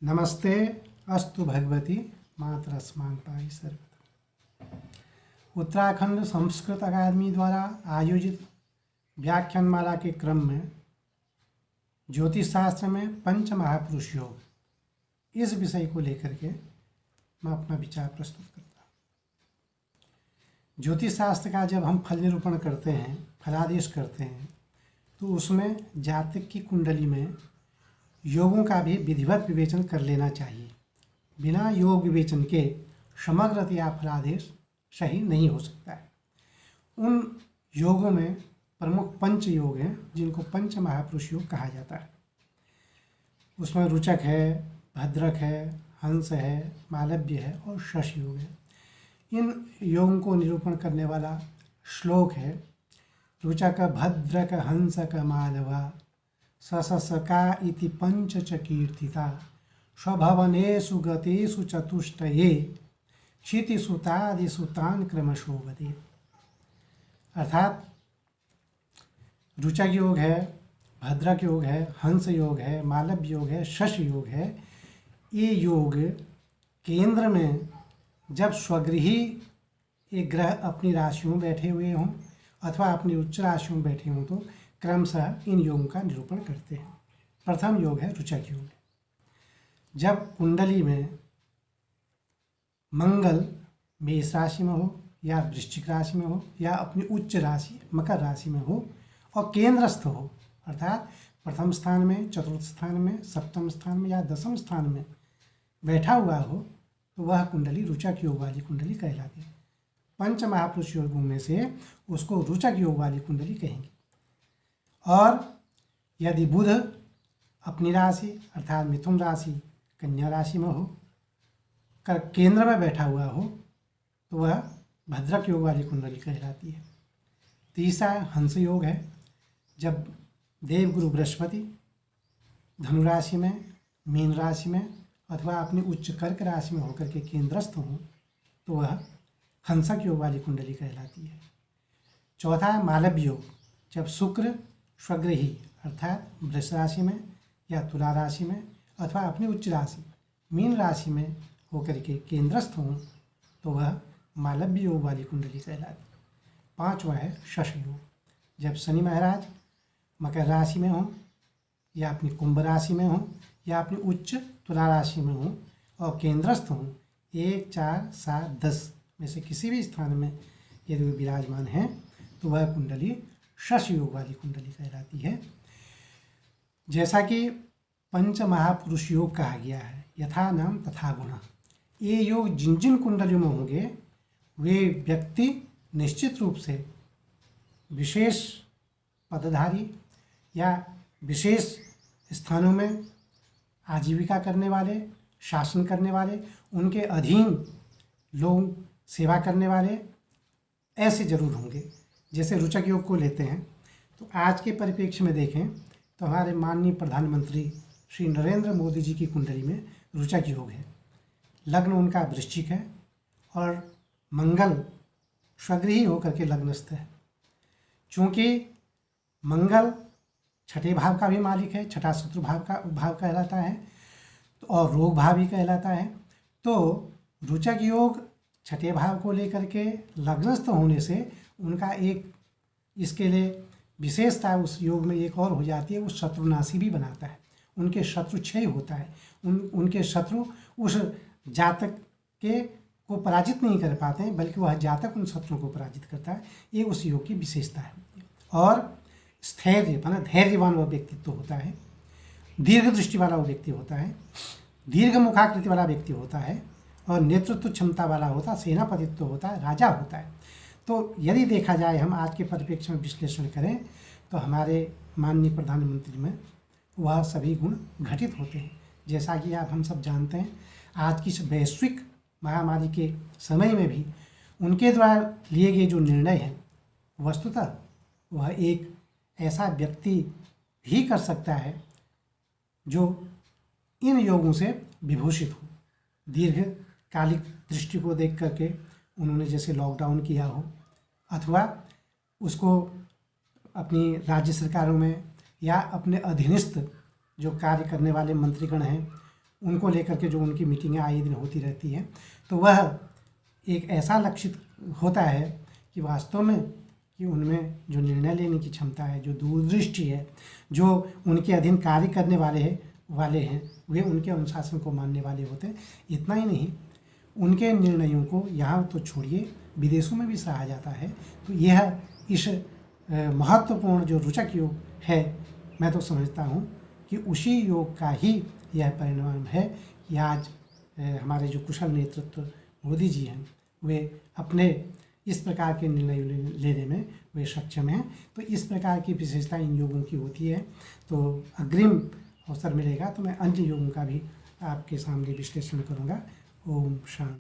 नमस्ते अस्तु भगवती मातरस्मान् पाहि सर्वदा। उत्तराखंड संस्कृत अकादमी द्वारा आयोजित व्याख्यानमाला के क्रम में ज्योतिष शास्त्र में पंच महापुरुष योग इस विषय को लेकर के मैं अपना विचार प्रस्तुत करता हूँ। ज्योतिष शास्त्र का जब हम फल निरूपण करते हैं, फलादेश करते हैं, तो उसमें जातक की कुंडली में योगों का भी विधिवत विवेचन कर लेना चाहिए। बिना योग विवेचन के समग्रतया फलादेश सही नहीं हो सकता है। उन योगों में प्रमुख पंच योग हैं जिनको पंच महापुरुष योग कहा जाता है। उसमें रुचक है, भद्रक है, हंस है, मालव्य है और शश योग है। इन योगों को निरूपण करने वाला श्लोक है रुचक भद्रक हंसक मालवा ससका इति पंच च कीर्तिता स्वभवनेषु गतेषु चतुष्टये क्षितिसुतादिषु तान् क्रमशो वदेत्। अर्थात रुचक योग है, भद्रक योग है, हंस योग है, मालव्य योग है, शश योग है। ये योग केंद्र में जब स्वगृही एक ग्रह अपनी राशियों में बैठे हुए हों अथवा अपनी उच्च राशियों में बैठे हों तो क्रमशः इन योगों का निरूपण करते हैं। प्रथम योग है रुचक योग। जब कुंडली में मंगल मेष राशि में हो या वृश्चिक राशि में हो या अपनी उच्च राशि मकर राशि में हो और केंद्रस्थ हो, अर्थात प्रथम स्थान में, चतुर्थ स्थान में, सप्तम स्थान में या दसम स्थान में बैठा हुआ हो, तो वह कुंडली रुचक योग वाली कुंडली कहलाती है। पंच महापुरुष योगों में से उसको रुचक योग वाली कुंडली कहेंगे। और यदि बुध अपनी राशि अर्थात मिथुन राशि कन्या राशि में हो कर केंद्र में बैठा हुआ हो तो वह भद्रक योग वाली कुंडली कहलाती है। तीसरा हंस योग है। जब देवगुरु बृहस्पति धनु राशि में, मीन राशि में अथवा अपनी उच्च कर्क राशि में होकर के केंद्रस्थ हो तो वह हंसक योग वाली कुंडली कहलाती है। चौथा मालव्य योग। जब शुक्र स्वगृही अर्थात वृष राशि में या तुला राशि में अथवा अपनी उच्च राशि मीन राशि में होकर के केंद्रस्थ हों तो वह मालव्य योग वाली कुंडली कहलाती है। पांचवा है शश योग। जब शनि महाराज मकर राशि में हों या अपनी कुंभ राशि में हों या अपनी उच्च तुला राशि में हों और केंद्रस्थ हों 1, 4, 7, 10 में से किसी भी स्थान में यदि वे विराजमान हैं तो वह कुंडली शश योग वाली कुंडली कहलाती है। जैसा कि पंच महापुरुष योग कहा गया है, यथा नाम तथा गुण। ये योग जिन जिन कुंडलियों में होंगे वे व्यक्ति निश्चित रूप से विशेष पदधारी या विशेष स्थानों में आजीविका करने वाले, शासन करने वाले, उनके अधीन लोग सेवा करने वाले ऐसे जरूर होंगे। जैसे रुचक योग को लेते हैं तो आज के परिप्रेक्ष्य में देखें तो हमारे माननीय प्रधानमंत्री श्री नरेंद्र मोदी जी की कुंडली में रुचक योग है। लग्न उनका वृश्चिक है और मंगल स्वगृही होकर के लग्नस्थ है। चूँकि मंगल छठे भाव का भी मालिक है, छठा शत्रु भाव कहलाता है और रोग भाव भी कहलाता है, तो रुचक योग छठे भाव को लेकर के लग्नस्थ होने से उनका एक इसके लिए विशेषता उस योग में एक और हो जाती है, वो शत्रुनाशी भी बनाता है। उनके शत्रु क्षय होता है। उनके शत्रु उस जातक के को पराजित नहीं कर पाते हैं बल्कि वह जातक उन शत्रुओं को पराजित करता है। ये उस योग की विशेषता है। और स्थैर्य माना धैर्यवान वह व्यक्तित्व होता है, दीर्घ दृष्टि वाला वो व्यक्ति होता है, दीर्घ मुखाकृति वाला व्यक्ति होता है और नेतृत्व क्षमता वाला होता है, सेनापतित्व होता है, राजा होता है। तो यदि देखा जाए हम आज के परिप्रेक्ष्य में विश्लेषण करें तो हमारे माननीय प्रधानमंत्री में वह सभी गुण घटित होते हैं। जैसा कि आप हम सब जानते हैं आज की इस वैश्विक महामारी के समय में भी उनके द्वारा लिए गए जो निर्णय हैं वस्तुतः वह एक ऐसा व्यक्ति ही कर सकता है जो इन योगों से विभूषित हो। दीर्घकालिक दृष्टि को देख करके उन्होंने जैसे लॉकडाउन किया हो अथवा उसको अपनी राज्य सरकारों में या अपने अधीनस्थ जो कार्य करने वाले मंत्रीगण हैं उनको लेकर के जो उनकी मीटिंगें आए दिन होती रहती हैं, तो वह एक ऐसा लक्षित होता है कि वास्तव में कि उनमें जो निर्णय लेने की क्षमता है, जो दूरदृष्टि है, जो उनके अधीन कार्य करने वाले हैं वे उनके अनुशासन को मानने वाले होते हैं। इतना ही नहीं, उनके निर्णयों को यहाँ तो छोड़िए, विदेशों में भी सराहा जाता है। तो यह इस महत्वपूर्ण जो रोचक योग है, मैं तो समझता हूँ कि उसी योग का ही यह परिणाम है कि आज हमारे जो कुशल नेतृत्व मोदी जी हैं, वे अपने इस प्रकार के निर्णय लेने में वे सक्षम हैं। तो इस प्रकार की विशेषता इन योगों की होती है। तो अग्रिम अवसर मिलेगा तो मैं अन्य योगों का भी आपके सामने विश्लेषण करूँगा। ओम शांति।